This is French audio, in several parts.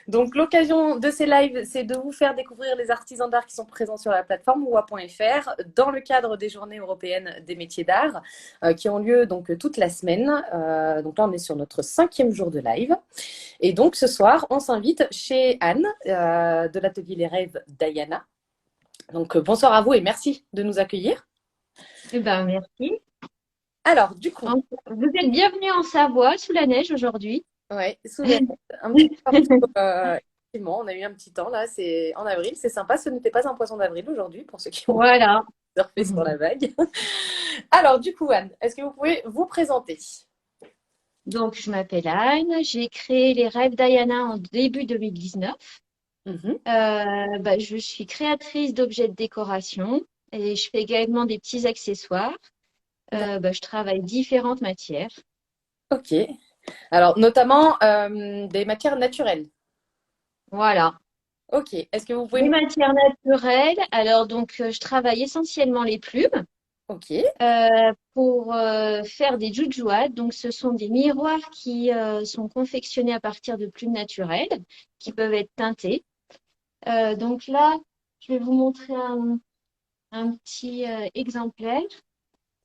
Donc, l'occasion de ces lives, c'est de vous faire découvrir les artisans d'art qui sont présents sur la plateforme oua.fr dans le cadre des Journées européennes des métiers d'art qui ont lieu donc toute la semaine. Donc là, on est sur notre 5e jour de live. Et donc, ce soir, on s'invite chez Anne de l'atelier Les Rêves d'Ayana. Donc, bonsoir à vous et merci de nous accueillir. Eh ben, merci. Alors, du coup, Vous êtes bienvenue en Savoie, sous la neige aujourd'hui. ouais, sous les... un petit peu partout. Effectivement, on a eu un petit temps là, c'est en avril, c'est sympa. Ce n'était pas un poisson d'avril aujourd'hui pour ceux qui ont Voilà. surfé sur la vague. Alors, du coup, Anne, est-ce que vous pouvez vous présenter? Donc, je m'appelle Anne. J'ai créé les rêves d'Ayana en début 2019. Mhm. Je suis créatrice d'objets de décoration et je fais également des petits accessoires. Je travaille différentes matières. Ok. Alors, notamment des matières naturelles. Voilà. Ok. Est-ce que vous pouvez Des nous... matières naturelles. Alors, je travaille essentiellement les plumes. Ok. Pour faire des jujuat. Donc, ce sont des miroirs qui sont confectionnés à partir de plumes naturelles qui peuvent être teintées. Donc là, je vais vous montrer un petit exemplaire.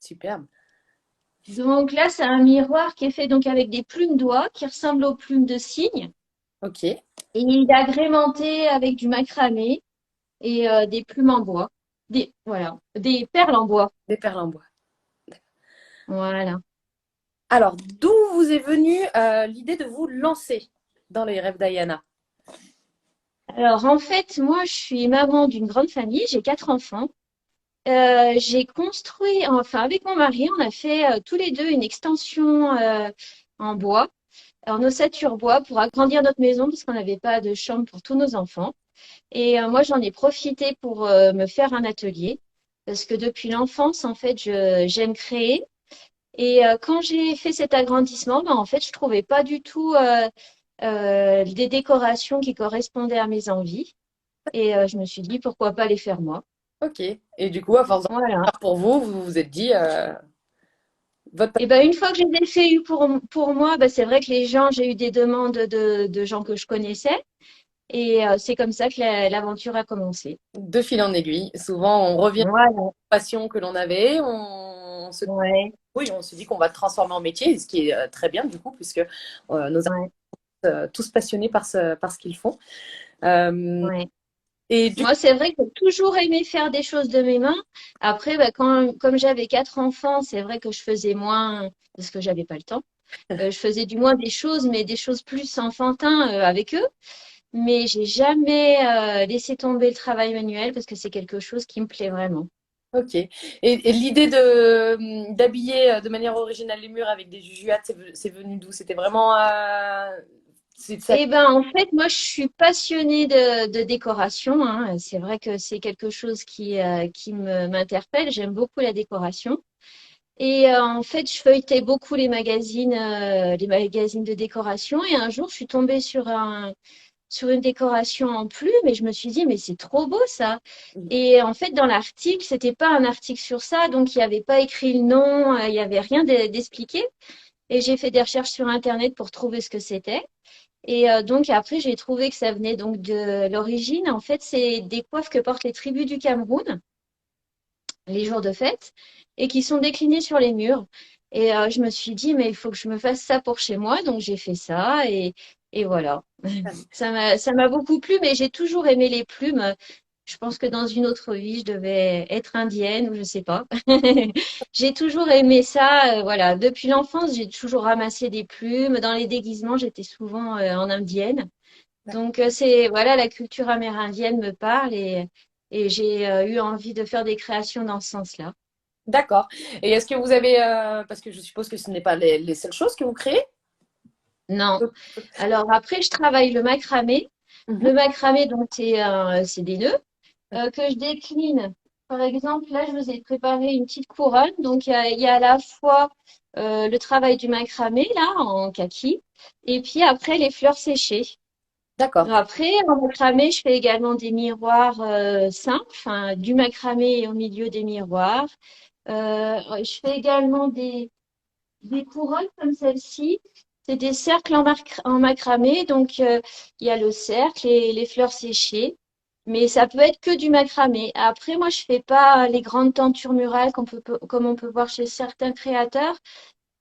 Superbe. Donc là, c'est un miroir qui est fait donc avec des plumes d'oie qui ressemblent aux plumes de cygne. Ok. Et il est agrémenté avec du macramé et des plumes en bois. Voilà, des perles en bois. Des perles en bois. Voilà. Alors, d'où vous est venue l'idée de vous lancer dans les rêves d'Ayana? Alors en fait, moi, je suis maman d'une grande famille, j'ai 4 enfants. J'ai construit, enfin avec mon mari, on a fait tous les deux une extension en bois, en ossature bois pour agrandir notre maison parce qu'on n'avait pas de chambre pour tous nos enfants. Et moi, j'en ai profité pour me faire un atelier parce que depuis l'enfance, en fait, j'aime créer. Et quand j'ai fait cet agrandissement, en fait, je trouvais pas du tout des décorations qui correspondaient à mes envies. Et je me suis dit, pourquoi pas les faire moi? Ok. Et du coup, à force d'en Voilà. faire pour vous, vous vous êtes dit, votre... Et ben une fois que je les ai fait pour moi, c'est vrai que j'ai eu des demandes de gens que je connaissais. Et c'est comme ça que l'aventure a commencé. de fil en aiguille. Souvent, on revient Voilà. aux passions que l'on avait, on se... Ouais. Oui, on se dit qu'on va le transformer en métier, ce qui est très bien du coup, puisque nos Ouais. tous passionnés par ce qu'ils font. Euh, Ouais. et du coup, Moi, c'est vrai que j'ai toujours aimé faire des choses de mes mains. Après, comme j'avais 4 enfants, c'est vrai que je faisais moins parce que j'avais pas le temps. Je faisais du moins des choses, mais des choses plus enfantins avec eux. Mais j'ai jamais laissé tomber le travail manuel parce que c'est quelque chose qui me plaît vraiment. ok. Et l'idée de d'habiller de manière originale les murs avec des jujuates, c'est venu d'où? C'était vraiment ça. Eh ben, en fait, moi, je suis passionnée de décoration, hein. C'est vrai que c'est quelque chose qui m'interpelle. J'aime beaucoup la décoration. Et en fait, je feuilletais beaucoup les magazines de décoration. Et un jour, je suis tombée sur une décoration en plumes et je me suis dit, mais c'est trop beau ça. Et en fait, dans l'article, c'était pas un article sur ça, donc il n'y avait pas écrit le nom, il n'y avait rien d'expliqué. Et j'ai fait des recherches sur Internet pour trouver ce que c'était. Et donc après, j'ai trouvé que ça venait donc de l'origine. En fait, c'est des coiffes que portent les tribus du Cameroun les jours de fête et qui sont déclinées sur les murs. Et je me suis dit, mais il faut que je me fasse ça pour chez moi. Donc j'ai fait ça et voilà. Ça m'a beaucoup plu, mais j'ai toujours aimé les plumes. Je pense que dans une autre vie, je devais être indienne ou je sais pas. J'ai toujours aimé ça. Voilà. Depuis l'enfance, j'ai toujours ramassé des plumes. Dans les déguisements, j'étais souvent en indienne. Donc, voilà, la culture amérindienne me parle et j'ai eu envie de faire des créations dans ce sens-là. D'accord. Et est-ce que vous avez, parce que je suppose que ce n'est pas les seules choses que vous créez? Non. Alors après, je travaille le macramé. Mhm. Le macramé, donc, c'est des nœuds que je décline. Par exemple, là, je vous ai préparé une petite couronne. Donc, il y a à la fois le travail du macramé, là, en kaki, et puis après, les fleurs séchées. D'accord. Après, en macramé, je fais également des miroirs simples, enfin, du macramé au milieu des miroirs. Je fais également des couronnes comme celle-ci. C'est des cercles en macramé. Donc, il y a le cercle et les fleurs séchées. Mais ça peut être que du macramé. Après, moi, je fais pas les grandes tentures murales comme on peut voir chez certains créateurs.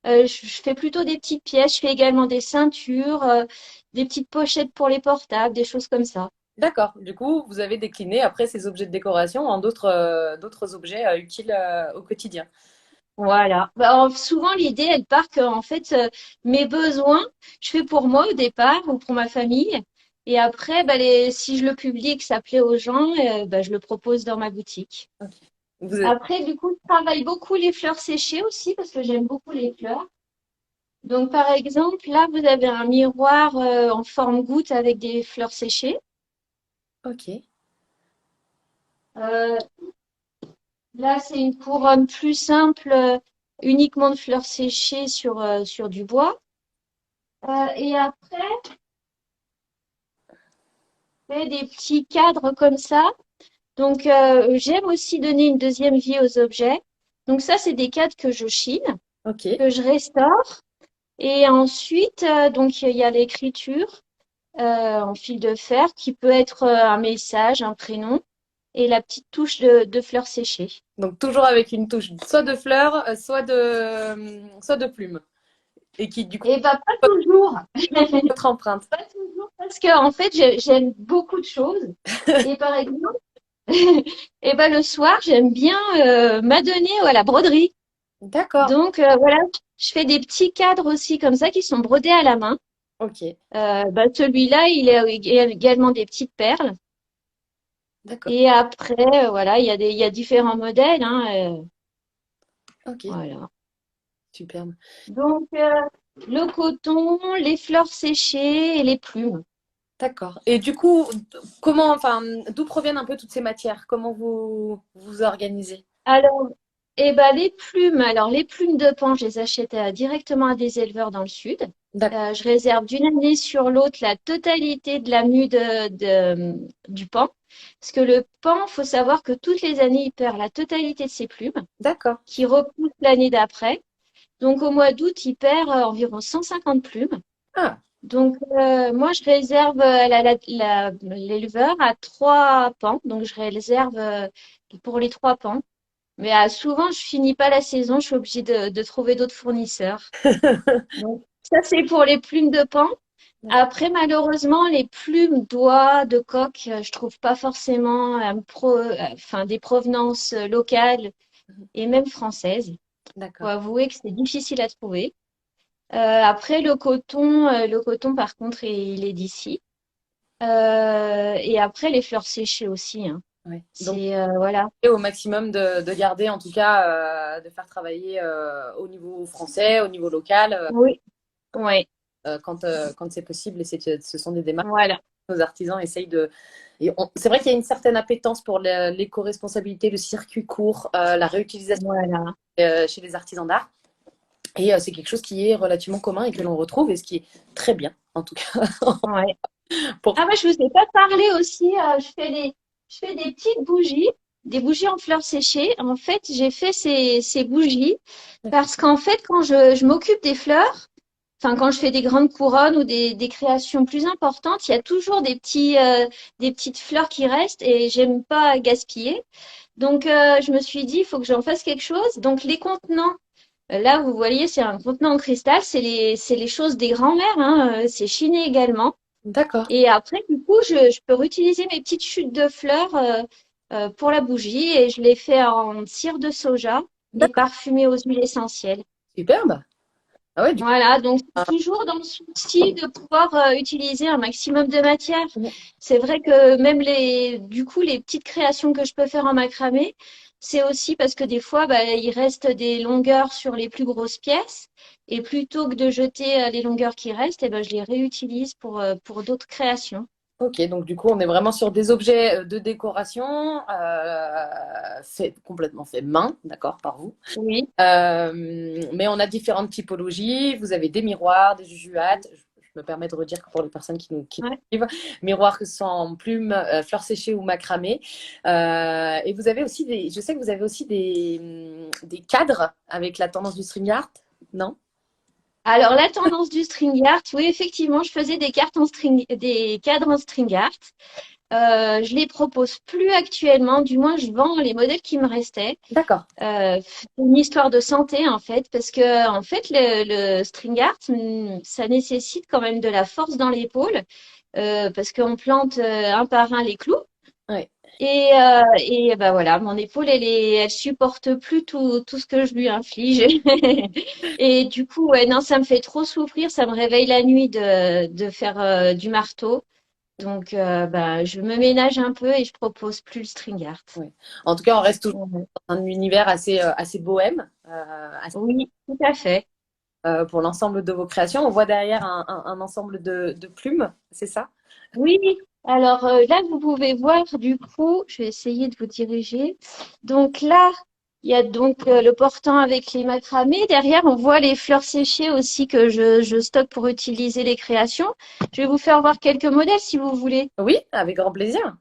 Je fais plutôt des petites pièces. Je fais également des ceintures, des petites pochettes pour les portables, des choses comme ça. D'accord. Du coup, vous avez décliné après ces objets de décoration en d'autres objets utiles au quotidien. Voilà. Bah, souvent, l'idée, elle part que, en fait, mes besoins, je fais pour moi au départ ou pour ma famille. Et après, bah, si je le publie, que ça plaît aux gens, bah, je le propose dans ma boutique. Ok. Vous êtes- Après, du coup, je travaille beaucoup les fleurs séchées aussi parce que j'aime beaucoup les fleurs. Donc, par exemple, là, vous avez un miroir en forme goutte avec des fleurs séchées. Ok. Euh, Là, c'est une couronne plus simple, uniquement de fleurs séchées sur du bois. Et après, je fais des petits cadres comme ça. Donc, j'aime aussi donner une deuxième vie aux objets. Donc, ça, c'est des cadres que je chine, Ok. que je restaure. Et ensuite, donc, il y a l'écriture en fil de fer qui peut être un message, un prénom et la petite touche de fleurs séchées. Donc toujours avec une touche soit de fleurs, soit de plumes. Et qui du coup Et bah, pas toujours. votre empreinte. Pas toujours parce que en fait j'aime beaucoup de choses et par exemple et ben le soir j'aime bien m'adonner à la broderie. D'accord. Donc voilà, je fais des petits cadres aussi comme ça qui sont brodés à la main. Ok. Bah, celui-là il a également des petites perles D'accord. et après voilà il y a différents modèles hein, Ok. voilà. Superbe. Donc le coton, les fleurs séchées et les plumes. D'accord. Et du coup, enfin, d'où proviennent un peu toutes ces matières? Comment vous vous organisez? Alors, eh ben, les plumes de paon, je les achète directement à des éleveurs dans le sud. D'accord. Je réserve d'une année sur l'autre la totalité de la mue du paon. Parce que le paon, faut savoir que toutes les années, il perd la totalité de ses plumes, D'accord. qui repoussent l'année d'après. Donc, au mois d'août, il perd environ 150 plumes. Ah, Donc, moi, je réserve l'éleveur à 3 pans. Donc, je réserve pour les 3 pans. Mais souvent, je finis pas la saison, je suis obligée de trouver d'autres fournisseurs. Donc, ça, c'est pour les plumes de paon. Après, malheureusement, les plumes d'oie, de coq, je trouve pas forcément enfin, des provenances locales et même françaises. Faut d'accord. avouer que c'est difficile à trouver. Après, le coton, par contre, il est d'ici. Et après, les fleurs séchées aussi, hein. Ouais. Donc, C'est, voilà. et au maximum de garder, en tout cas, de faire travailler au niveau français, au niveau local, Oui, ouais, quand c'est possible. Et ce sont des démarches voilà, que nos artisans essayent de. C'est vrai qu'il y a une certaine appétence pour l'éco-responsabilité, le circuit court, la réutilisation voilà. chez les artisans d'art. Et c'est quelque chose qui est relativement commun et que l'on retrouve, et ce qui est très bien, en tout cas. Ouais. Pour... Ah, moi, je vous ai pas parlé aussi. Je fais des bougies en fleurs séchées. En fait, j'ai fait ces bougies parce qu'en fait, quand je m'occupe des fleurs, enfin, quand je fais des grandes couronnes ou des créations plus importantes, il y a toujours des petites fleurs qui restent et j'aime pas gaspiller. Donc, je me suis dit, il faut que j'en fasse quelque chose. Donc, les contenants, là, vous voyez, c'est un contenant en cristal. C'est les choses des grands-mères, hein, c'est chiné également. D'accord. Et après, du coup, je peux réutiliser mes petites chutes de fleurs pour la bougie et je les fais en cire de soja et D'accord. parfumée aux huiles essentielles. Superbe. Ah ouais, Voilà, donc c'est toujours dans le souci de pouvoir utiliser un maximum de matière. C'est vrai que même du coup, les petites créations que je peux faire en macramé, c'est aussi parce que des fois, bah, il reste des longueurs sur les plus grosses pièces. Et plutôt que de jeter les longueurs qui restent, eh ben, je les réutilise pour d'autres créations. ok, donc du coup, on est vraiment sur des objets de décoration, complètement fait main, d'accord, par vous. Oui, Mais on a différentes typologies. Vous avez des miroirs, des jujuates. Je me permets de redire que pour les personnes qui nous ouais. suivent, miroirs que ce soit en plumes, fleurs séchées ou macramé. Et vous avez aussi je sais que vous avez aussi des cadres avec la tendance du string art, non? Alors, la tendance du string art, oui, effectivement, je faisais des cadres en string art. Je les propose plus actuellement, du moins, je vends les modèles qui me restaient. D'accord. C'est une histoire de santé, en fait, parce que, en fait, le string art, ça nécessite quand même de la force dans l'épaule, parce qu'on plante un par un les clous. Ouais. Et bah voilà, mon épaule, elle supporte plus tout ce que je lui inflige. Et du coup, ouais, non, ça me fait trop souffrir. Ça me réveille la nuit de faire du marteau. Donc, bah, je me ménage un peu et je propose plus le string art. Ouais. En tout cas, on reste toujours Ouais. dans un univers assez bohème Oui, tout à fait. pour l'ensemble de vos créations. On voit derrière un ensemble de plumes, c'est ça? Oui, alors là, vous pouvez voir du coup, je vais essayer de vous diriger. Donc là, il y a donc le portant avec les macramés. Derrière, on voit les fleurs séchées aussi que je stocke pour utiliser les créations. Je vais vous faire voir quelques modèles si vous voulez. Oui, avec grand plaisir.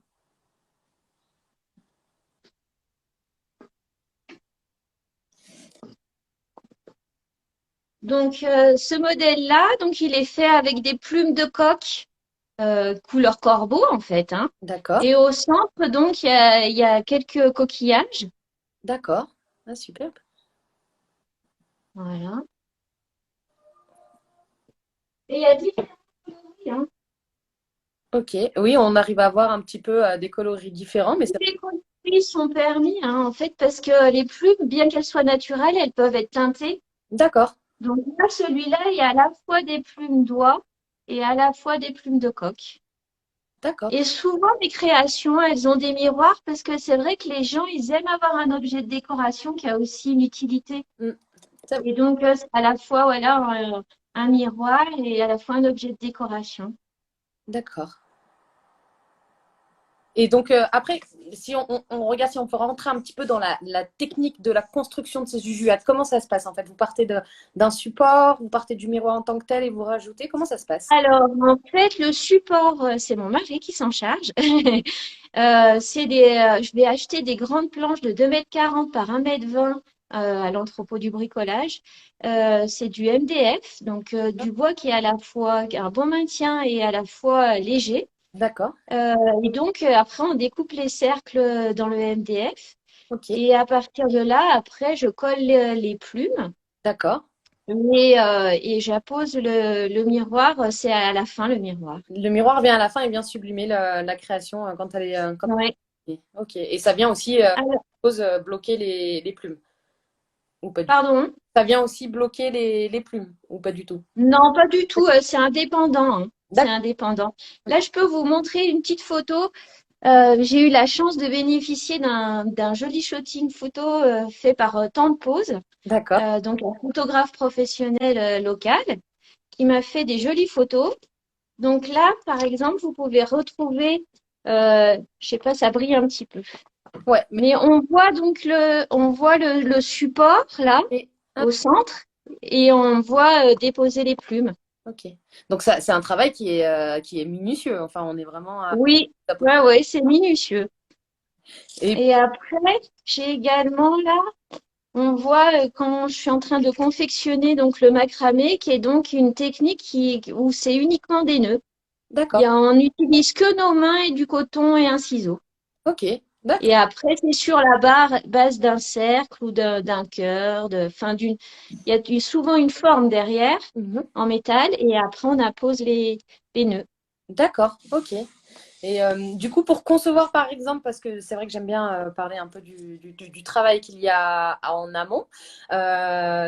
Donc ce modèle-là, donc il est fait avec des plumes de coq couleur corbeau en fait, hein. D'accord, Et au centre, donc, il y a quelques coquillages. d'accord. Ah, super. Voilà. Et il y a différents coloris, hein. Ok, oui, on arrive à voir un petit peu des coloris différents, mais Tous c'est les coloris sont permis, hein, en fait, parce que les plumes, bien qu'elles soient naturelles, elles peuvent être teintées. d'accord, Donc là, celui-là, il y a à la fois des plumes d'oie et à la fois des plumes de coq. d'accord. Et souvent, mes créations, elles ont des miroirs parce que c'est vrai que les gens, ils aiment avoir un objet de décoration qui a aussi une utilité. Mm, ça- Et donc, c'est à la fois, voilà, un miroir et à la fois un objet de décoration. d'accord. Et donc, après, si on regarde, si on peut rentrer un petit peu dans la technique de la construction de ces jujuates, comment ça se passe en fait? Vous partez d'un support, vous partez du miroir en tant que tel et vous rajoutez, comment ça se passe? Alors, en fait, le support, c'est mon mari qui s'en charge. Je vais acheter des grandes planches de 2,40 m par 1,20 m à l'entrepôt du bricolage. C'est du MDF, donc du bois qui est à la fois un bon maintien et à la fois léger. D'accord, Euh, et donc, après, on découpe les cercles dans le MDF. ok, Et à partir de là, après, je colle les plumes. d'accord. Et j'appose le miroir, c'est à la fin le miroir. Le miroir vient à la fin et vient sublimer la création quand elle est. Ouais. Ok, et ça vient aussi Alors, bloquer les plumes, ou pas du tout. pardon? Ça vient aussi bloquer les plumes, ou pas du tout. Non, pas du tout. C'est indépendant, hein. C'est D'accord, indépendant. Là, je peux vous montrer une petite photo. J'ai eu la chance de bénéficier d'un joli shooting photo fait par Temps de Pose, d'accord, donc un photographe professionnel local qui m'a fait des jolies photos. Donc là, par exemple, vous pouvez retrouver, je sais pas, ça brille un petit peu. ouais, mais Mais on voit donc on voit le support là et- ah, au centre et on voit déposer les plumes. ok. Donc ça, c'est un travail qui est minutieux. Enfin, on est vraiment. Oui, ouais, ouais, c'est minutieux. Et Et après, j'ai également là, on voit quand je suis en train de confectionner donc le macramé, qui est donc une technique où c'est uniquement des nœuds. d'accord, On n'utilise que nos mains et du coton et un ciseau. ok, d'accord. Et après, c'est sur la base d'un cercle ou d'un cœur, il y a souvent une forme derrière Mhm. en métal et après on appose les nœuds. D'accord, ok. Et du coup, pour concevoir, par exemple, parce que c'est vrai que j'aime bien parler un peu du travail qu'il y a en amont,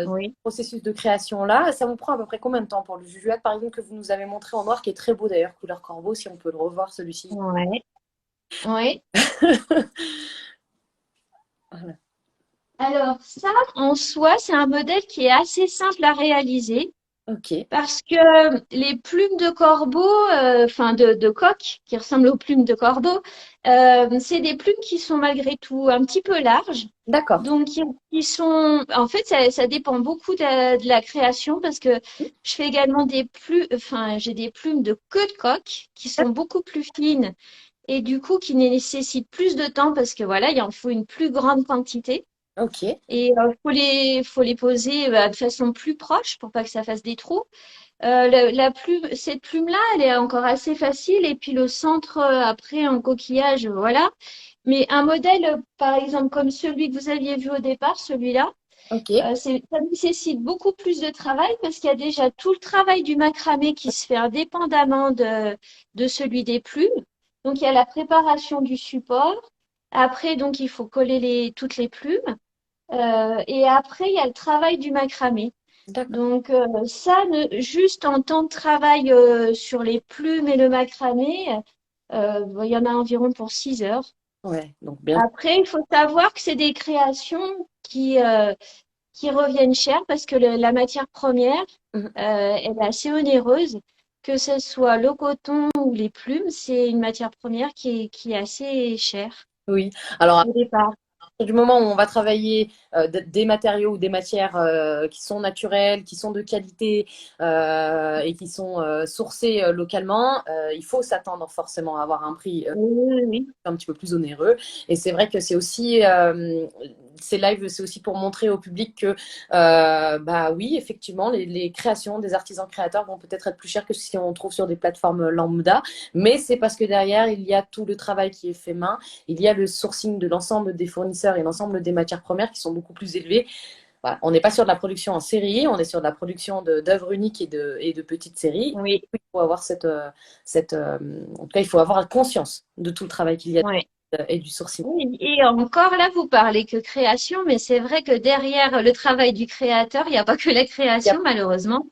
Oui. processus de création là, ça vous prend à peu près combien de temps pour le jujuat, par exemple, que vous nous avez montré en noir, qui est très beau d'ailleurs, couleur corbeau, si on peut le revoir celui-ci. Ouais. Ouais. Voilà. Alors ça, en soi, c'est un modèle qui est assez simple à réaliser. Ok, Parce que les plumes de corbeau, enfin de coq, qui ressemblent aux plumes de corbeau, c'est des plumes qui sont malgré tout un petit peu larges. d'accord, Donc, en fait, ça dépend beaucoup de la création parce que je fais également j'ai des plumes de queue de coq qui sont beaucoup plus fines et du coup qui nécessitent plus de temps parce que voilà, il en faut une plus grande quantité. Ok, Et faut les poser de façon plus proche pour pas que ça fasse des trous. La plume, cette plume-là, elle est encore assez facile. Et puis le centre, après, en coquillage, voilà. Mais un modèle, par exemple, comme celui que vous aviez vu au départ, celui-là, ok, ça nécessite beaucoup plus de travail parce qu'il y a déjà tout le travail du macramé qui se fait indépendamment de celui des plumes. Donc, il y a la préparation du support. Après, donc, il faut coller toutes les plumes. Et après, il y a le travail du macramé. d'accord. Donc, ça, juste en temps de travail sur les plumes et le macramé, il y en a environ pour 6 heures. Ouais, donc bien. Après, il faut savoir que c'est des créations qui reviennent cher parce que la matière première, Mhm. elle est assez onéreuse. Que ce soit le coton ou les plumes, c'est une matière première qui est assez chère Oui. Alors, au départ. du moment où on va travailler des matériaux ou des matières qui sont naturelles, qui sont de qualité et qui sont sourcées localement, il faut s'attendre forcément à avoir un prix Oui, oui, oui. un petit peu plus onéreux. Et c'est vrai que c'est aussi, ces lives, c'est aussi pour montrer au public que, bah oui, effectivement, les créations des artisans créateurs vont peut-être être plus chères que si on trouve sur des plateformes lambda, mais c'est parce que derrière, il y a tout le travail qui est fait main, il y a le sourcing de l'ensemble des fournisseurs et l'ensemble des matières premières qui sont beaucoup plus élevés. Voilà. On n'est pas sur de la production en série, on est sur de la production d'œuvres uniques et de petites séries. Oui, Il faut avoir en tout cas, il faut avoir conscience de tout le travail qu'il y a ouais. et du sourcing. Oui, et encore là, vous parlez que création, mais c'est vrai que derrière le travail du créateur, il n'y a pas que la création, malheureusement.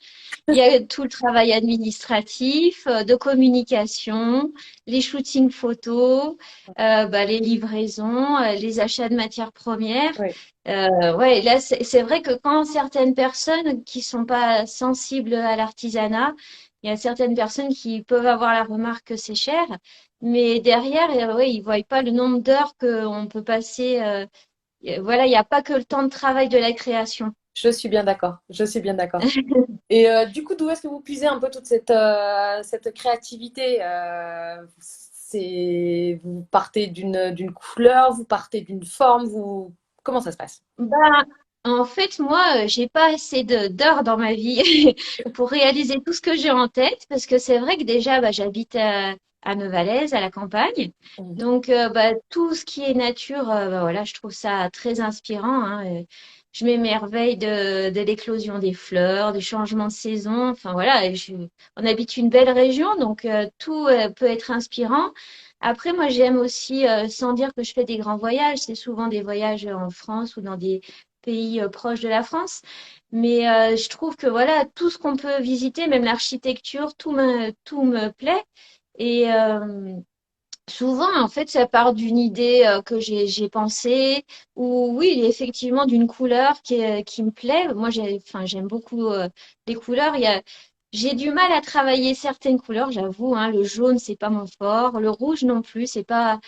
Il y a tout le travail administratif, de communication, les shootings photos, les livraisons, les achats de matières premières. Oui. Ouais, là, c'est vrai que quand certaines personnes qui sont pas sensibles à l'artisanat, il y a certaines personnes qui peuvent avoir la remarque que c'est cher, mais derrière, ouais, ils voient pas le nombre d'heures qu'on peut passer. Voilà, il n'y a pas que le temps de travail de la création. Je suis bien d'accord. Je suis bien d'accord. Et du coup, d'où est-ce que vous puisez un peu toute cette créativité vous partez d'une couleur, vous partez d'une forme, comment ça se passe? Bah, en fait, moi, j'ai pas assez d'heures dans ma vie pour réaliser tout ce que j'ai en tête, parce que c'est vrai que déjà, bah, j'habite à Novalaise, à la campagne. Mhm. Donc, tout ce qui est nature, voilà, je trouve ça très inspirant, hein. Je m'émerveille de l'éclosion des fleurs, du changement de saison. Enfin, voilà, on habite une belle région, donc tout peut être inspirant. Après, moi, j'aime aussi, sans dire que je fais des grands voyages, c'est souvent des voyages en France ou dans des pays proches de la France. Mais je trouve que voilà, tout ce qu'on peut visiter, même l'architecture, tout me plaît. Et souvent, en fait, ça part d'une idée que j'ai pensée, ou oui, effectivement, d'une couleur qui me plaît. Moi, enfin, j'aime beaucoup les couleurs. J'ai du mal à travailler certaines couleurs, j'avoue, hein. Le jaune, c'est pas mon fort. Le rouge non plus, c'est pas,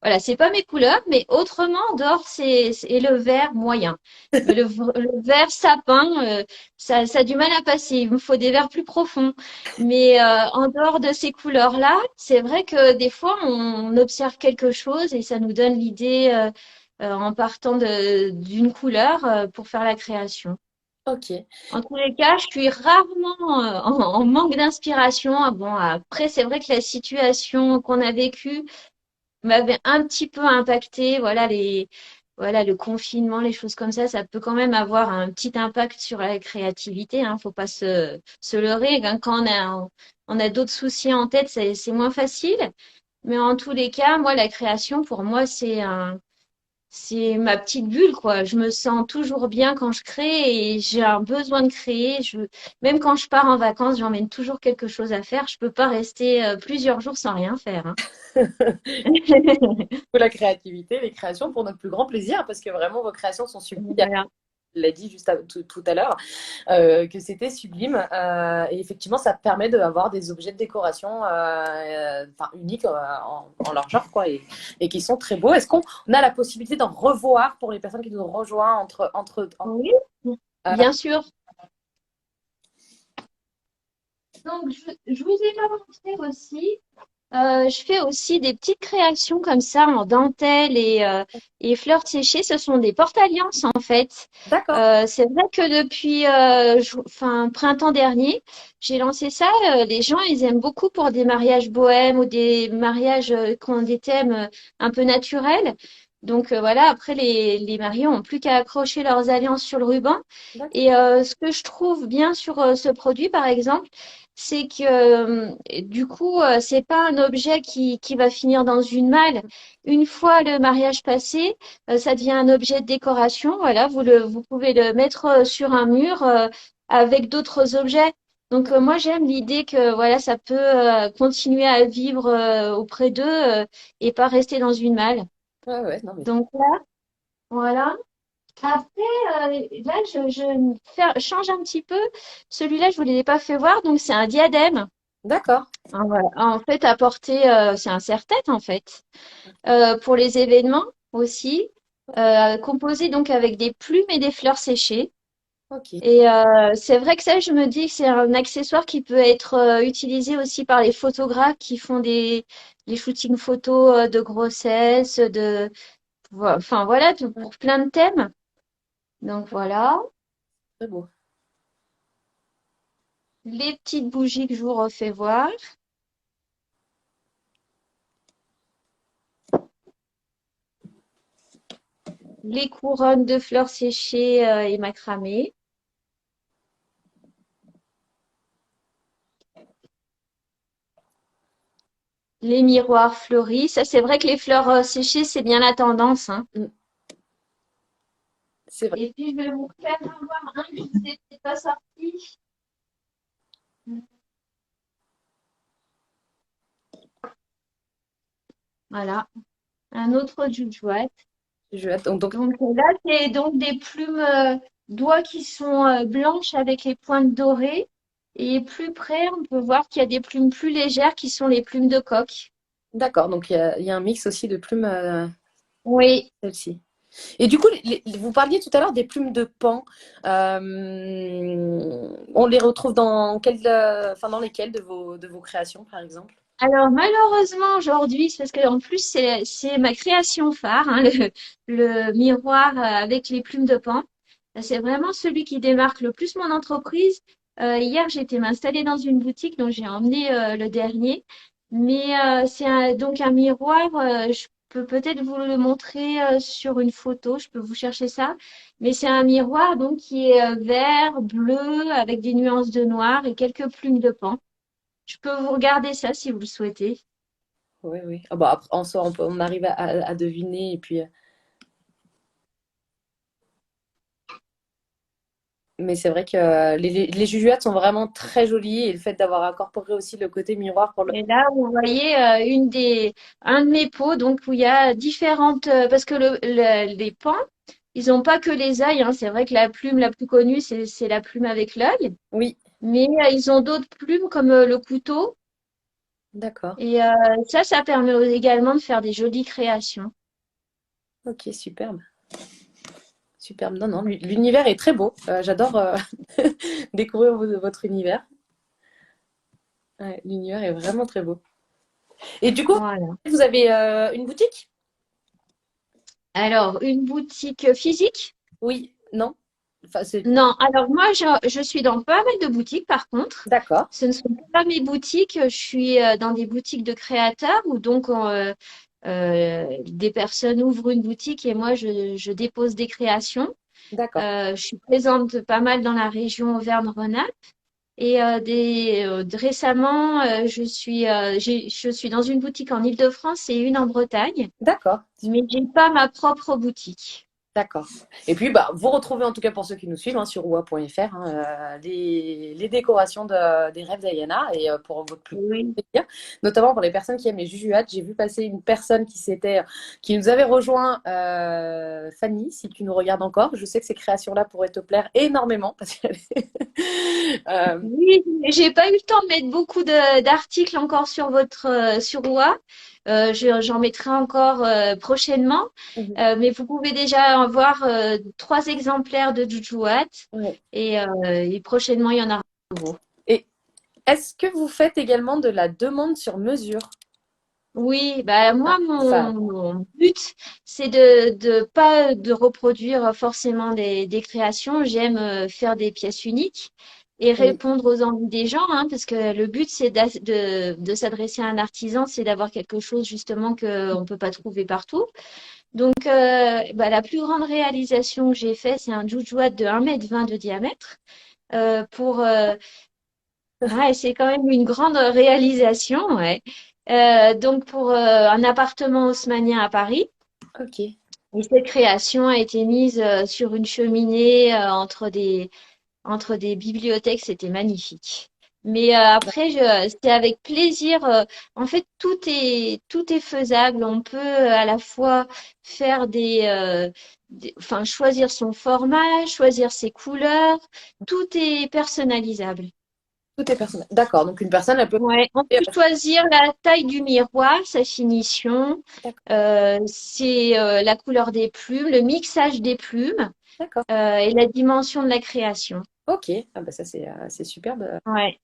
voilà, c'est pas mes couleurs. Mais autrement, dehors, et le vert moyen. Mais le vert sapin, ça a du mal à passer. Il me faut des verts plus profonds. Mais en dehors de ces couleurs-là, c'est vrai que des fois, on observe quelque chose et ça nous donne l'idée en partant d'une couleur pour faire la création. Ok. En tous les cas, je suis rarement en manque d'inspiration. Ah bon, après, c'est vrai que la situation qu'on a vécue m'avait un petit peu impacté. Voilà, le confinement, les choses comme ça peut quand même avoir un petit impact sur la créativité, hein. Faut pas se leurrer, hein. Quand on a d'autres soucis en tête, c'est moins facile. Mais en tous les cas, moi, la création, pour moi, c'est ma petite bulle, quoi. Je me sens toujours bien quand je crée et j'ai un besoin de créer. Même quand je pars en vacances, j'emmène toujours quelque chose à faire. Je peux pas rester plusieurs jours sans rien faire, hein. La créativité, les créations pour notre plus grand plaisir, parce que vraiment vos créations sont sublimes. Voilà. Je l'ai dit tout à l'heure, que c'était sublime. Et effectivement, ça permet d'avoir des objets de décoration enfin, uniques en leur genre, quoi, et qui sont très beaux. Est-ce qu'on a la possibilité d'en revoir pour les personnes qui nous ont rejoints Oui, euh, bien sûr. Donc, je vous ai pas montré aussi. Je fais aussi des petites créations comme ça en dentelle et fleurs séchées. Ce sont des porte-alliances en fait. D'accord, C'est vrai que depuis printemps dernier, j'ai lancé ça. Les gens, ils aiment beaucoup pour des mariages bohèmes ou des mariages qui ont des thèmes un peu naturels. Donc voilà, après les mariés ont plus qu'à accrocher leurs alliances sur le ruban. d'accord. Et ce que je trouve bien sur ce produit, par exemple, c'est que du coup, c'est pas un objet qui va finir dans une malle. Une fois le mariage passé, ça devient un objet de décoration. Voilà, vous pouvez le mettre sur un mur avec d'autres objets. Donc moi j'aime l'idée que voilà ça peut continuer à vivre auprès d'eux et pas rester dans une malle. Ouais, ouais, non, mais Donc là, voilà. Après, là change un petit peu. Celui-là je vous l'ai pas fait voir, donc c'est un diadème. d'accord, Ah, voilà. En fait, à porter, c'est un serre-tête en fait. Pour les événements aussi, composé donc avec des plumes et des fleurs séchées. ok. Et c'est vrai que ça, je me dis que c'est un accessoire qui peut être utilisé aussi par les photographes qui font des shootings photos de grossesse, enfin voilà, Ouais, pour plein de thèmes. Donc voilà, très beau. les petites bougies que je vous refais voir, les couronnes de fleurs séchées et macramées. Les miroirs fleuris, ça c'est vrai que les fleurs séchées, c'est bien la tendance, hein. Mm, c'est vrai. Et puis je vais vous faire avoir un qui vous est peut-être pas sorti. Voilà, un autre Jujuat. Donc, Donc là, c'est donc des plumes d'oie qui sont blanches avec les pointes dorées. Et plus près, on peut voir qu'il y a des plumes plus légères qui sont les plumes de coq. d'accord. Donc, il y a un mix aussi de plumes, Oui. celle-ci. Et du coup, vous parliez tout à l'heure des plumes de paon. On les retrouve dans enfin, dans lesquelles de vos créations, par exemple? Alors malheureusement aujourd'hui, c'est parce que en plus c'est ma création phare, hein, le miroir avec les plumes de paon. C'est vraiment celui qui démarque le plus mon entreprise. Hier, j'étais m'installer dans une boutique, donc j'ai emmené le dernier. Mais donc un miroir. Je peux peut-être vous le montrer sur une photo. Je peux vous chercher ça. Mais c'est un miroir donc qui est vert, bleu, avec des nuances de noir et quelques plumes de paon. Je peux vous regarder ça si vous le souhaitez. Oui, oui. Ah bah, après, en soi, on arrive à deviner. Et puis, mais c'est vrai que les jujuates sont vraiment très jolies. Et le fait d'avoir incorporé aussi le côté miroir pour le. Et là, vous voyez un de mes pots, donc où il y a différentes, parce que les pans, ils n'ont pas que les ailes, hein. C'est vrai que la plume la plus connue, c'est la plume avec l'œil, Oui, mais ils ont d'autres plumes comme le couteau. d'accord. Et ça permet également de faire des jolies créations. Ok, superbe. Superbe. Non, non, l'univers est très beau. J'adore découvrir votre univers. Ouais, l'univers est vraiment très beau. Et du coup, Voilà. vous avez une boutique? Alors, une boutique physique? Oui, non? Enfin, c'est. Non, alors moi, je suis dans pas mal de boutiques par contre. D'accord, Ce ne sont pas mes boutiques, je suis dans des boutiques de créateurs où donc des personnes ouvrent une boutique et moi, je dépose des créations. d'accord, Je suis présente pas mal dans la région Auvergne-Rhône-Alpes et récemment, je suis dans une boutique en Île-de-France et une en Bretagne, d'accord. mais j'ai pas ma propre boutique. D'accord. Et puis, bah, vous retrouvez, en tout cas pour ceux qui nous suivent, hein, sur oua.fr, les décorations des rêves d'Ayana et pour votre plus grand Oui. plaisir, notamment pour les personnes qui aiment les jujuates. J'ai vu passer une personne qui nous avait rejoint, Fanny, si tu nous regardes encore. Je sais que ces créations-là pourraient te plaire énormément parce que Oui, mais j'ai pas eu le temps de mettre beaucoup d'articles encore sur votre sur OA. J'en mettrai encore prochainement. Mais vous pouvez déjà en voir 3 exemplaires de Jujuat ouais. et prochainement il y en aura de nouveaux. Et est-ce que vous faites également de la demande sur mesure? Oui, bah moi Ah, ça, mon but c'est de pas de reproduire forcément des créations. J'aime faire des pièces uniques et oui, répondre aux envies des gens, hein, parce que le but c'est de s'adresser à un artisan, c'est d'avoir quelque chose justement que on peut pas trouver partout. Donc bah, la plus grande réalisation que j'ai fait, c'est un joujouat de 1,20 m de diamètre. Pour Ouais, c'est quand même une grande réalisation, ouais. Donc pour un appartement haussmannien à Paris. ok. Et cette création a été mise sur une cheminée entre des bibliothèques, c'était magnifique. Mais après, c'est avec plaisir. En fait, tout est faisable. On peut à la fois faire enfin, choisir son format, choisir ses couleurs. Tout est personnalisable. Tout est personnel. D'accord, donc une personne, elle peut... Ouais, on peut choisir la taille du miroir, sa finition, D'accord, la couleur des plumes, le mixage des plumes d'accord. et la dimension de la création. Ok, ah bah ça c'est superbe. Ouais.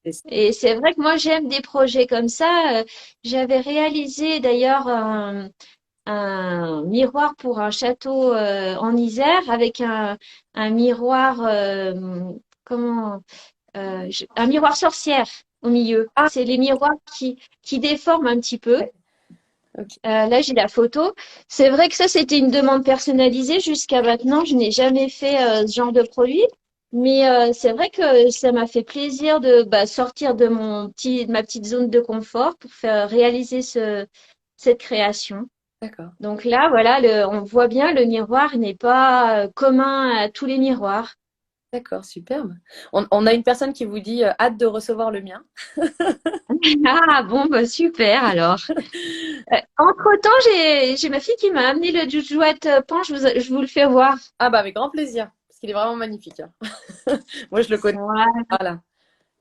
C'est- Et c'est vrai que moi j'aime des projets comme ça. J'avais réalisé d'ailleurs un miroir pour un château en Isère avec un miroir, comment, un miroir sorcière au milieu. Ah, C'est les miroirs qui déforment un petit peu. ouais, ok, Là, j'ai la photo. C'est vrai que ça, c'était une demande personnalisée. Jusqu'à maintenant, je n'ai jamais fait ce genre de produit. Mais c'est vrai que ça m'a fait plaisir de sortir de de ma petite zone de confort pour faire réaliser cette création. d'accord. Donc là, voilà, on voit bien, le miroir n'est pas commun à tous les miroirs. D'accord, superbe. On a une personne qui vous dit hâte de recevoir le mien. Ah bon, bah super alors. Entre-temps, j'ai ma fille qui m'a amené le Joujouette Pan, je vous le fais voir. Ah bah avec grand plaisir, parce qu'il est vraiment magnifique, hein. Moi je le connais. Voilà. Voilà,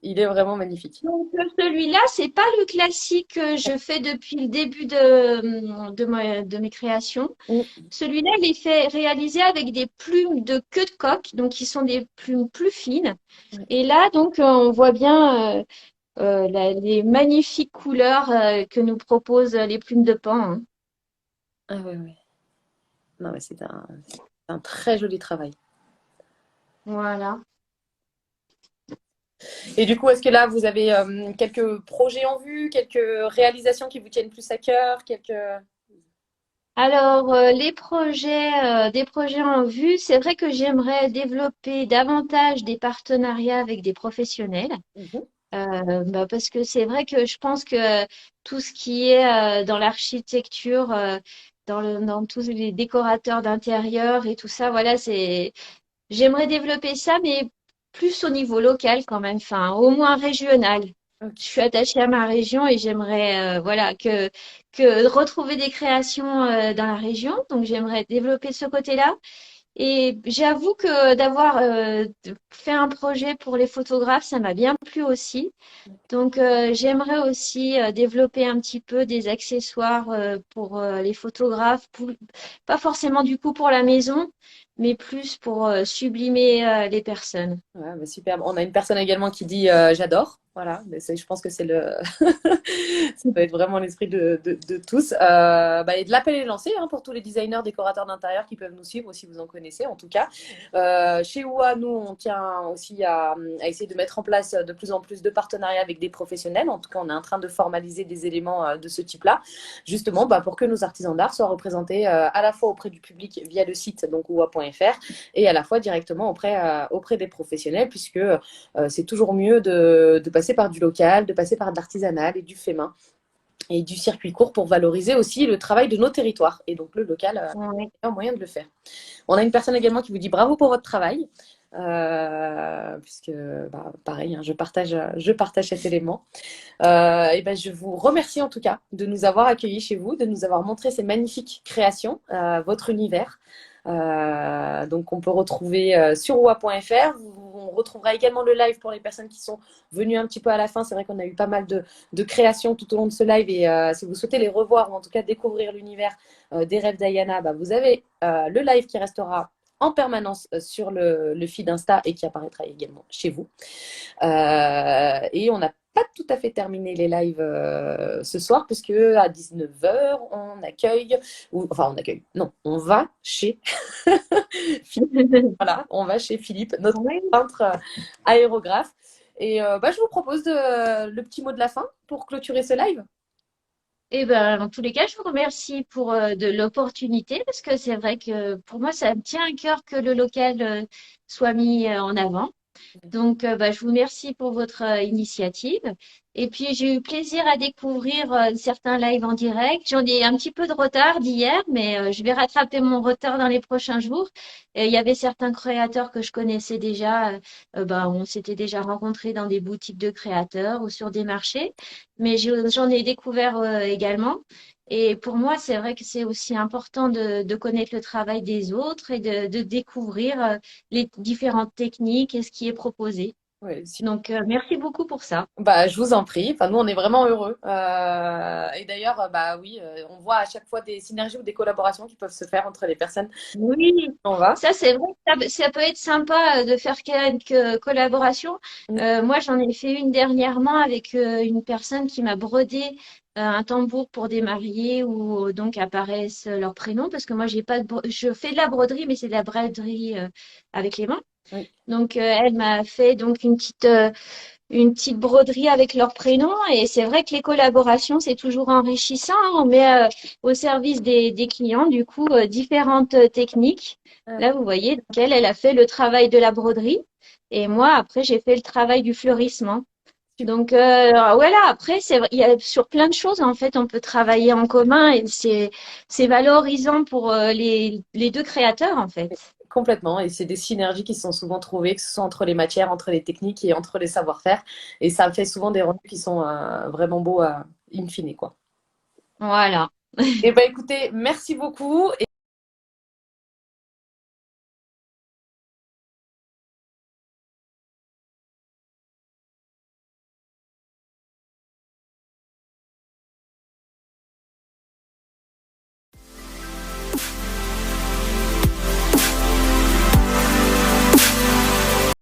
il est vraiment magnifique. Donc celui-là, c'est pas le classique que je fais depuis le début de mes créations. Mm. Celui-là, il est fait réalisé avec des plumes de queue de coq, donc qui sont des plumes plus fines. Ouais. Et là, donc, on voit bien les magnifiques couleurs que nous proposent les plumes de paon, hein. Ah ouais, ouais. Non, mais c'est un très joli travail. Voilà. Et du coup, est-ce que là, vous avez quelques projets en vue, quelques réalisations qui vous tiennent plus à cœur, quelques... Alors, des projets en vue, c'est vrai que j'aimerais développer davantage des partenariats avec des professionnels. Mhm. Parce que c'est vrai que je pense que tout ce qui est dans l'architecture, dans tous les décorateurs d'intérieur et tout ça, voilà, j'aimerais développer ça, mais plus au niveau local quand même, enfin, au moins régional. Je Ok. suis attachée à ma région et j'aimerais, voilà, que retrouver des créations dans la région. Donc, j'aimerais développer ce côté-là. Et j'avoue que d'avoir fait un projet pour les photographes, ça m'a bien plu aussi. Donc, j'aimerais aussi développer un petit peu des accessoires pour les photographes, pas forcément du coup pour la maison, mais plus pour sublimer les personnes. Ouais, bah, superbe. On a une personne également qui dit j'adore. Voilà, mais je pense que c'est le. Ça peut être vraiment l'esprit de tous. Et de l'appel est lancé hein, pour tous les designers, décorateurs d'intérieur qui peuvent nous suivre, si vous en connaissez en tout cas. Chez OUA, nous, on tient aussi à essayer de mettre en place de plus en plus de partenariats avec des professionnels. En tout cas, on est en train de formaliser des éléments de ce type-là, justement pour que nos artisans d'art soient représentés à la fois auprès du public via le site, donc oua.fr, et à la fois directement auprès des professionnels, puisque c'est toujours mieux de passer par du local, de passer par de l'artisanal et du fait main et du circuit court pour valoriser aussi le travail de nos territoires. Et donc le local Ouais. est un moyen de le faire. On a une personne également qui vous dit bravo pour votre travail. Puisque pareil, hein, je partage cet élément. Je vous remercie en tout cas de nous avoir accueillis chez vous, de nous avoir montré ces magnifiques créations, votre univers. Donc on peut retrouver sur oua.fr. On retrouvera également le live pour les personnes qui sont venues un petit peu à la fin. C'est vrai qu'on a eu pas mal de créations tout au long de ce live et si vous souhaitez les revoir ou en tout cas découvrir l'univers des rêves d'Ayana, vous avez le live qui restera en permanence sur le feed Insta et qui apparaîtra également chez vous. Et on a pas tout à fait terminé les lives ce soir, puisque à 19h, on accueille, non, on va chez Philippe, voilà, on va chez Philippe, notre Oui. peintre aérographe. Et je vous propose le petit mot de la fin pour clôturer ce live. Et ben, en tous les cas, je vous remercie pour de l'opportunité parce que c'est vrai que pour moi, ça me tient à cœur que le local soit mis en avant. Donc, je vous remercie pour votre initiative. Et puis, j'ai eu plaisir à découvrir certains lives en direct. J'en ai un petit peu de retard d'hier, mais je vais rattraper mon retard dans les prochains jours. Et il y avait certains créateurs que je connaissais déjà. On s'était déjà rencontrés dans des boutiques de créateurs ou sur des marchés, mais j'en ai découvert également. Et pour moi, c'est vrai que c'est aussi important de connaître le travail des autres et de découvrir les différentes techniques et ce qui est proposé. Ouais, Donc, merci beaucoup pour ça. je vous en prie. Enfin, nous, on est vraiment heureux. Et d'ailleurs, oui, on voit à chaque fois des synergies ou des collaborations qui peuvent se faire entre les personnes. Oui, On va. ça c'est vrai, ça peut être sympa de faire quelques collaborations. Moi, j'en ai fait une dernièrement avec une personne qui m'a brodé un tambour pour des mariés où donc apparaissent leurs prénoms parce que moi j'ai pas je fais de la broderie mais c'est de la broderie avec les mains. Oui. Donc elle m'a fait donc une petite broderie avec leurs prénoms. Et c'est vrai que les collaborations, c'est toujours enrichissant, hein. On met au service des clients, du coup, différentes techniques. Ouais. Là, vous voyez, donc elle a fait le travail de la broderie. Et moi, après, j'ai fait le travail du fleurissement. Donc voilà, après, il y a sur plein de choses, en fait, on peut travailler en commun et c'est valorisant pour les deux créateurs, en fait. Complètement. Et c'est des synergies qui sont souvent trouvées, que ce soit entre les matières, entre les techniques et entre les savoir-faire. Et ça fait souvent des rendus qui sont vraiment beaux in fine, quoi. Voilà. Et ben écoutez, merci beaucoup.